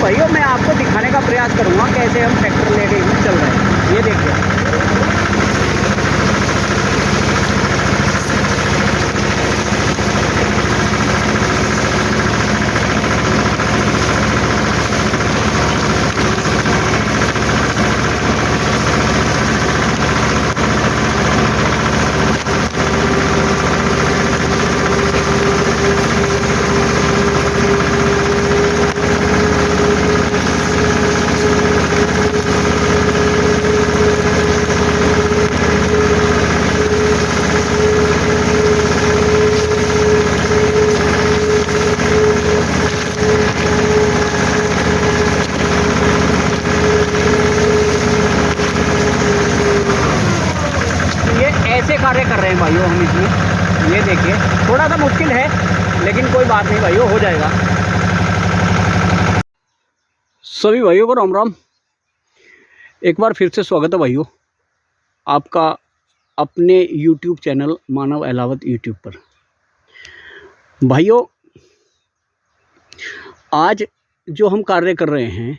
भाइयों मैं आपको दिखाने का प्रयास करूँगा कैसे हम ट्रैक्टर लेके चल रहे हैं। ये देखिए ऐसे कार्य कर रहे हैं भाइयों हम इसमें। ये देखिए थोड़ा सा मुश्किल है लेकिन कोई बात नहीं भाइयों, हो जाएगा। सभी भाइयों को राम राम। एक बार फिर से स्वागत है भाइयों आपका अपने YouTube चैनल मानव अहलावत YouTube पर। भाइयों आज जो हम कार्य कर रहे हैं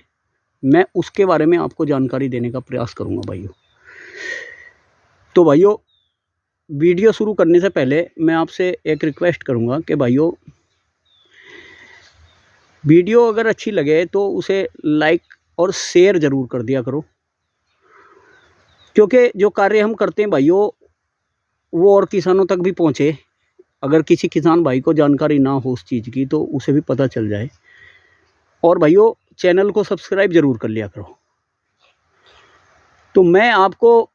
मैं उसके बारे में आपको जानकारी देने का प्रयास करूंगा भाइयों। तो भाइयों वीडियो शुरू करने से पहले मैं आपसे एक रिक्वेस्ट करूंगा कि भाइयों वीडियो अगर अच्छी लगे तो उसे लाइक और शेयर ज़रूर कर दिया करो, क्योंकि जो कार्य हम करते हैं भाइयों वो और किसानों तक भी पहुंचे। अगर किसी किसान भाई को जानकारी ना हो उस चीज़ की तो उसे भी पता चल जाए। और भाइयों चैनल को सब्सक्राइब ज़रूर कर लिया करो। तो मैं आपको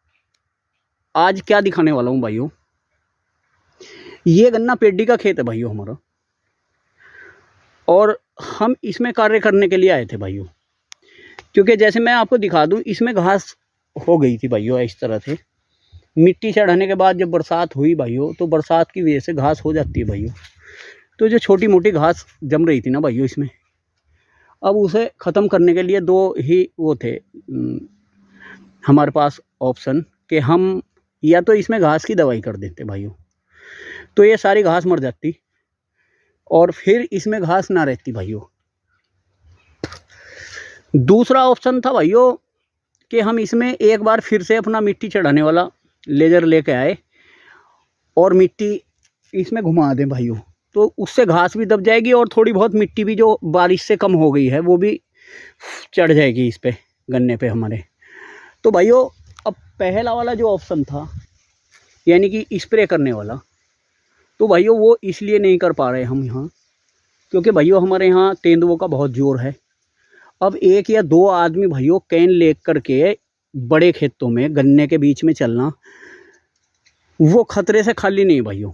आज क्या दिखाने वाला हूं भाइयों, ये गन्ना पेडी का खेत है भाइयों हमारा, और हम इसमें कार्य करने के लिए आए थे भाइयों। क्योंकि जैसे मैं आपको दिखा दूं इसमें घास हो गई थी भाइयों। इस तरह से मिट्टी चढ़ाने के बाद जब बरसात हुई भाइयों तो बरसात की वजह से घास हो जाती है भाइयों। तो जो छोटी मोटी घास जम रही थी ना भाइयों इसमें, अब उसे ख़त्म करने के लिए दो ही वो थे हमारे पास ऑप्शन कि हम या तो इसमें घास की दवाई कर देते भाइयों तो ये सारी घास मर जाती, और फिर इसमें घास ना रहती भाइयों। दूसरा ऑप्शन था भाइयों कि हम इसमें एक बार फिर से अपना मिट्टी चढ़ाने वाला लेजर लेके आए और मिट्टी इसमें घुमा दें भाइयों, तो उससे घास भी दब जाएगी और थोड़ी बहुत मिट्टी भी जो बारिश से कम हो गई है वो भी चढ़ जाएगी इस पे गन्ने पे हमारे। तो भाइयों अब पहला वाला जो ऑप्शन था यानी कि स्प्रे करने वाला, तो भाइयों वो इसलिए नहीं कर पा रहे हम यहाँ क्योंकि भाइयों हमारे यहाँ तेंदुओं का बहुत जोर है। अब एक या दो आदमी भाइयों कैन ले करके बड़े खेतों में गन्ने के बीच में चलना वो खतरे से खाली नहीं भाइयों,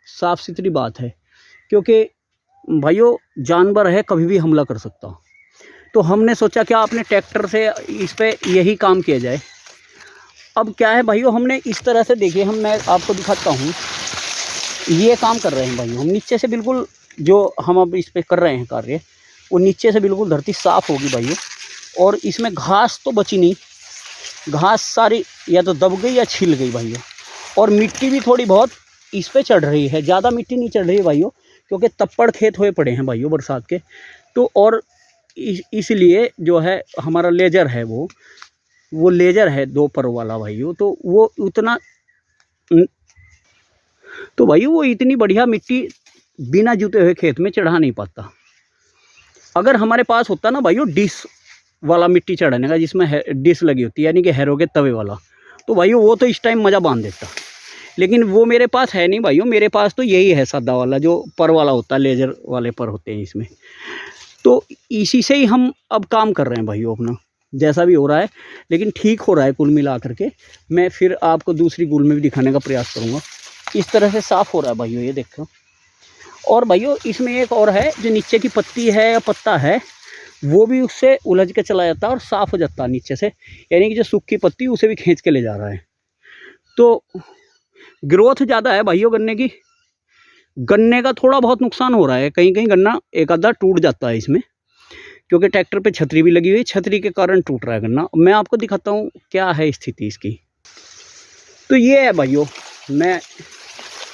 साफ सुथरी बात है। क्योंकि भाइयों जानवर है कभी भी हमला कर सकता। तो हमने सोचा क्या अपने ट्रैक्टर से इस पे यही काम किया जाए। अब क्या है भाइयों हमने इस तरह से देखिए, मैं आपको दिखाता हूँ ये काम कर रहे हैं भाइयों हम नीचे से। बिल्कुल जो हम अब इस पे कर रहे हैं कार्य वो नीचे से बिल्कुल धरती साफ़ होगी भाइयों, और इसमें घास तो बची नहीं, घास सारी या तो दब गई या छिल गई भाइयों। और मिट्टी भी थोड़ी बहुत इस पे चढ़ रही है, ज़्यादा मिट्टी नहीं चढ़ रही है भाइयों क्योंकि तप्पड़ खेत हुए पड़े हैं भाइयों बरसात के। तो और इसलिए जो है हमारा लेजर है वो लेजर है 2 पर वाला भाइयों, तो वो उतना तो भाई वो इतनी बढ़िया मिट्टी बिना जुते हुए खेत में चढ़ा नहीं पाता। अगर हमारे पास होता ना भाइयों डिश वाला मिट्टी चढ़ाने का जिसमें डिश लगी होती है यानी कि हैरो के तवे वाला, तो भाइयों वो तो इस टाइम मज़ा बांध देता। लेकिन वो मेरे पास है नहीं भाइयों, मेरे पास तो यही है सादा वाला जो पर वाला होता है, लेजर वाले पर होते हैं इसमें। तो इसी से ही हम अब काम कर रहे हैं भाइयों अपना, जैसा भी हो रहा है लेकिन ठीक हो रहा है कुल मिला करके। मैं फिर आपको दूसरी गुल में भी दिखाने का प्रयास करूँगा। इस तरह से साफ़ हो रहा है भाइयों, ये देखो। और भाइयों इसमें एक और है जो नीचे की पत्ती है या पत्ता है वो भी उससे उलझ के चला जाता है और साफ़ हो जाता है नीचे से, यानी कि जो सूखी पत्ती उसे भी खींच के ले जा रहा है। तो ग्रोथ ज़्यादा है भाइयों गन्ने की। गन्ने का थोड़ा बहुत नुकसान हो रहा है, कहीं कहीं गन्ना एक आधा टूट जाता है इसमें क्योंकि ट्रैक्टर पे छतरी भी लगी हुई है, छतरी के कारण टूट रहा है गन्ना। मैं आपको दिखाता हूँ क्या है स्थिति इसकी। तो ये है भाइयों मैं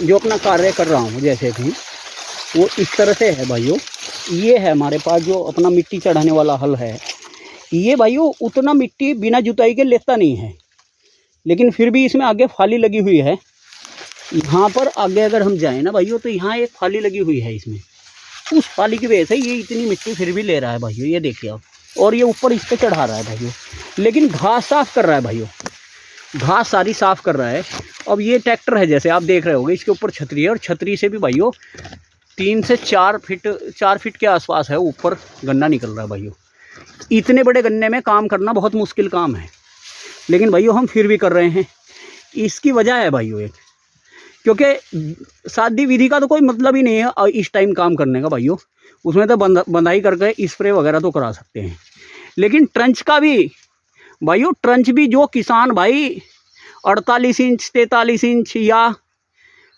जो अपना कार्य कर रहा हूँ, जैसे भी वो इस तरह से है भाइयों। ये है हमारे पास जो अपना मिट्टी चढ़ाने वाला हल है। ये भाइयों उतना मिट्टी बिना जुताई के लेता नहीं है, लेकिन फिर भी इसमें आगे फाली लगी हुई है। यहाँ पर आगे अगर हम जाएं ना भाइयों, तो यहाँ एक फाली लगी हुई है इसमें। उस फाली की वजह से ये इतनी मिट्टी फिर भी ले रहा है भाइयों, ये देखिए आप। और ये ऊपर इस पर चढ़ा रहा है भाइयों, लेकिन घास साफ कर रहा है भाइयों, घास सारी साफ कर रहा है। अब ये ट्रैक्टर है, जैसे आप देख रहे होंगे, इसके ऊपर छतरी है, और छतरी से भी भाइयों 3 से 4 फीट के आसपास है ऊपर गन्ना निकल रहा है भाइयों। इतने बड़े गन्ने में काम करना बहुत मुश्किल काम है, लेकिन भाइयों हम फिर भी कर रहे हैं। इसकी वजह है भाइयों एक, क्योंकि सादी विधि का तो कोई मतलब ही नहीं है इस टाइम काम करने का भाइयों। उसमें तो बंधाई करके स्प्रे वगैरह तो करा सकते हैं, लेकिन ट्रंच का भी भाइयों, ट्रंच भी जो किसान भाई 48 इंच 43 इंच या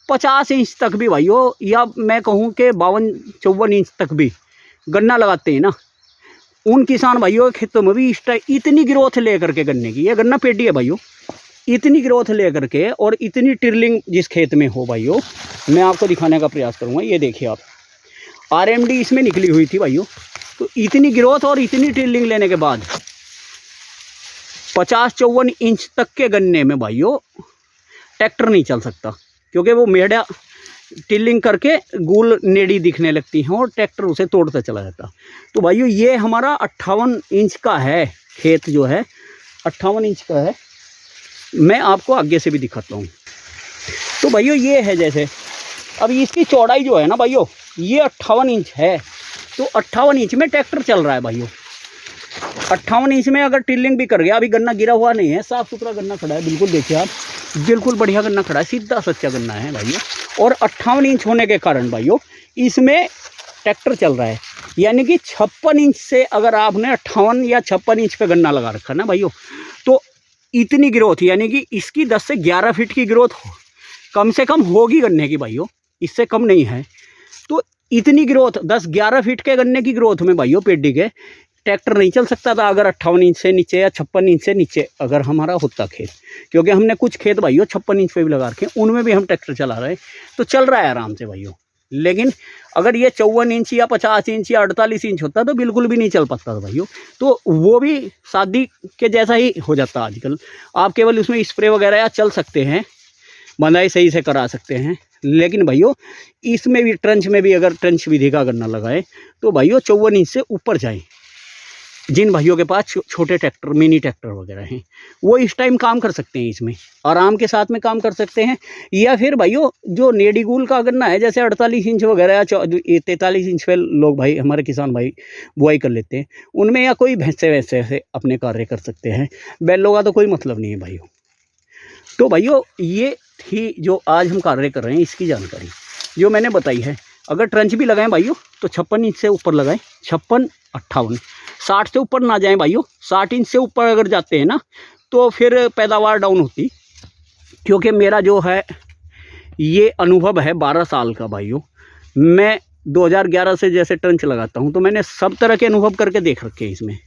50 इंच तक भी भाइयों, या मैं कहूँ कि 52-54 इंच तक भी गन्ना लगाते हैं ना, उन किसान भाइयों के खेतों में भी इस टाइम इतनी ग्रोथ ले करके गन्ने की, ये गन्ना पेटी है भाइयों, इतनी ग्रोथ ले करके और इतनी टिरलिंग जिस खेत में हो भाइयों, मैं आपको दिखाने का प्रयास करूँगा। ये देखिए आप, RMD इसमें निकली हुई थी भाइयों। तो इतनी ग्रोथ और इतनी टिरलिंग लेने के बाद 50-54 इंच तक के गन्ने में भाइयों ट्रैक्टर नहीं चल सकता, क्योंकि वो मेढ़ा टिल्लिंग करके गोल नेड़ी दिखने लगती हैं और ट्रैक्टर उसे तोड़ता चला जाता। तो भाइयों ये हमारा 58 इंच का है खेत, जो है 58 इंच का है। मैं आपको आगे से भी दिखाता हूँ। तो भाइयों ये है, जैसे अब इसकी चौड़ाई जो है ना भाइयों, ये 58 इंच है। तो 58 इंच में ट्रैक्टर चल रहा है भाइयों। 58 इंच में अगर टिल्लिंग भी कर गया, अभी गन्ना गिरा हुआ नहीं है, साफ़ सुथरा गन्ना खड़ा है, बिल्कुल देखिए आप, बिल्कुल बढ़िया गन्ना खड़ा है, सीधा सच्चा गन्ना है भाइयों। और 58 इंच होने के कारण भाइयों इसमें ट्रैक्टर चल रहा है। यानी कि 56 इंच से अगर आपने 58 या 56 इंच पे गन्ना लगा रखा ना भाइयों, तो इतनी ग्रोथ, यानी कि इसकी 10 से 11 फीट की ग्रोथ कम से कम होगी गन्ने की भाइयों, इससे कम नहीं है। तो इतनी ग्रोथ 10-11 फीट के गन्ने की ग्रोथ में भाइयों पेडी के ट्रैक्टर नहीं चल सकता था, अगर 58 इंच से नीचे या 56 इंच से नीचे अगर हमारा होता खेत। क्योंकि हमने कुछ खेत भाइयों 56 इंच पे भी लगा रखे, उनमें भी हम ट्रैक्टर चला रहे हैं, तो चल रहा है आराम से भाइयों। लेकिन अगर ये 54 इंच या 50 इंच या 48 इंच होता तो बिल्कुल भी नहीं चल पाता था भाइयों। तो वो भी शादी के जैसा ही हो जाता आजकल। आप केवल उसमें स्प्रे वगैरह या चल सकते हैं, बंधाई सही से करा सकते हैं, लेकिन भाइयों इसमें भी ट्रंच में भी अगर ट्रंच विधि का गन्ना लगाए तो भाइयों 54 इंच से ऊपर जाए। जिन भाइयों के पास छोटे ट्रैक्टर, मिनी ट्रैक्टर वगैरह हैं, वो इस टाइम काम कर सकते हैं, इसमें आराम के साथ में काम कर सकते हैं। या फिर भाइयों जो नेडीगुल का गन्ना है, जैसे 48 इंच वगैरह या 43 इंच पे लोग भाई, हमारे किसान भाई बुआई कर लेते हैं, उनमें या कोई भैंसे वैसे से अपने कार्य कर सकते हैं। बैलों का तो कोई मतलब नहीं है भाइयों। तो भाइयों ये थी जो आज हम कार्य कर रहे हैं, इसकी जानकारी जो मैंने बताई है। अगर ट्रंच भी लगाएं भाइयों तो 56 इंच से ऊपर लगाएं, 56, 58, 60 से ऊपर ना जाएं भाइयों। 60 इंच से ऊपर अगर जाते हैं ना तो फिर पैदावार डाउन होती। क्योंकि मेरा जो है ये अनुभव है 12 साल का भाइयों। मैं 2011 से जैसे ट्रंच लगाता हूँ, तो मैंने सब तरह के अनुभव करके देख रखे हैं इसमें।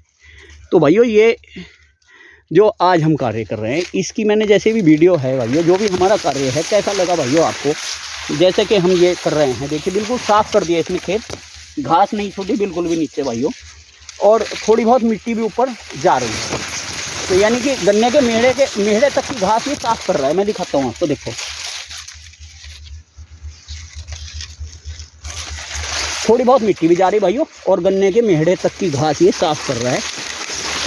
तो भाइयों ये जो आज हम कार्य कर रहे हैं, इसकी मैंने जैसे भी वीडियो है भाइयों, जो भी हमारा कार्य है, कैसा लगा भाइयों आपको। जैसे कि हम ये कर रहे हैं, देखिए बिल्कुल साफ़ कर दिया इसमें खेत, घास नहीं छोड़ी बिल्कुल भी नीचे भाइयों, और थोड़ी बहुत मिट्टी भी ऊपर जा रही है। तो यानी कि गन्ने के मेढ़े तक की घास ये साफ़ कर रहा है। मैं दिखाता हूँ आपको, देखो थोड़ी बहुत मिट्टी भी जा रही भाइयों, और गन्ने के मेढ़े तक की घास ये साफ़ कर रहा है,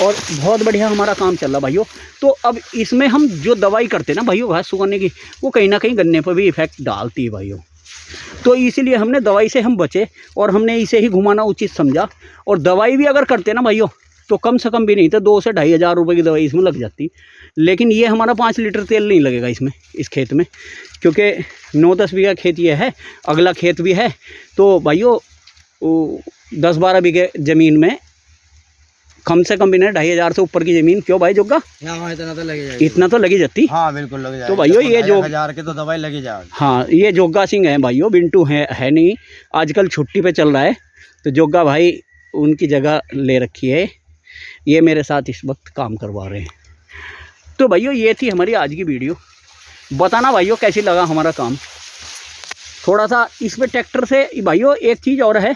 और बहुत बढ़िया हमारा काम चल रहा भाइयों। तो अब इसमें हम जो दवाई करते हैं ना भाइयों घास सुखाने की, वो कहीं ना कहीं गन्ने पर भी इफेक्ट डालती है भाइयों। तो इसीलिए हमने दवाई से हम बचे, और हमने इसे ही घुमाना उचित समझा। और दवाई भी अगर करते ना भाइयों, तो कम से कम भी नहीं तो 2 से 2.5 हज़ार रुपये की दवाई इसमें लग जाती। लेकिन ये हमारा 5 लीटर तेल नहीं लगेगा इसमें, इस खेत में, क्योंकि 9-10 बीघा खेत ये है, अगला खेत भी है। तो भाइयों 10-12 बीघे ज़मीन में कम से कम भी नहीं 2.5 हज़ार से ऊपर की जमीन। क्यों भाई जोगा? हाँ, इतना तो लगी जाएगी, इतना तो लगी जाती। हाँ बिल्कुल लगी जाएगी। तो भाइयों ये जो 1000 की तो दवाई लगी जाएगी। हाँ, ये जोगा सिंह है भाइयों, बिंटू है नहीं, आजकल छुट्टी पे चल रहा है। तो जोगा भाई उनकी जगह ले रखी है, ये मेरे साथ इस वक्त काम करवा रहे हैं। तो भाइयों ये थी हमारी आज की वीडियो। बताना भाइयों कैसी लगा हमारा काम। थोड़ा सा इस पर ट्रैक्टर से भाइयों एक चीज़ और है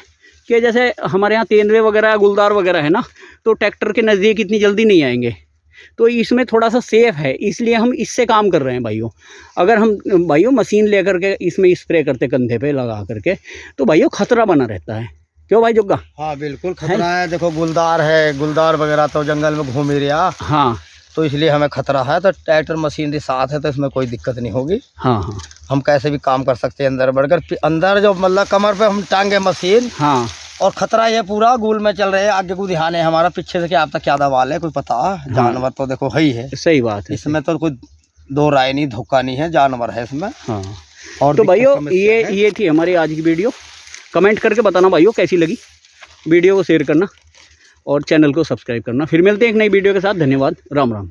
कि जैसे हमारे यहाँ तेंदुए वगैरह गुलदार वगैरह है ना, तो ट्रैक्टर के नज़दीक इतनी जल्दी नहीं आएंगे। तो इसमें थोड़ा सा सेफ़ है, इसलिए हम इससे काम कर रहे हैं भाइयों। अगर हम भाइयों मशीन लेकर के इसमें स्प्रे करते कंधे पे लगा करके, तो भाइयों खतरा बना रहता है। क्यों भाई जुग्गा? हाँ बिल्कुल खतरा है। देखो गुलदार है, गुलदार वगैरह तो जंगल में घूम ही रहा, हाँ, तो इसलिए हमें खतरा है। तो ट्रैक्टर मशीनरी साथ है तो इसमें कोई दिक्कत नहीं होगी। हाँ हाँ हम कैसे भी काम कर सकते हैं अंदर बढ़कर। अंदर जो मतलब कमर पे हम टांगे मशीन, हाँ, और खतरा ये पूरा गुल में चल रहे हैं। आगे को ध्यान है हमारा, पीछे से क्या अब तक क्या दवाल है कोई पता। जानवर तो देखो है ही है, सही बात है। इसमें तो कोई दो राय नहीं, धोखा नहीं है, जानवर है इसमें। हाँ, और तो भाइयों ये थी हमारी आज की वीडियो। कमेंट करके बताना भाइयों कैसी लगी। वीडियो को शेयर करना और चैनल को सब्सक्राइब करना। फिर मिलते हैं एक नई वीडियो के साथ। धन्यवाद, राम राम।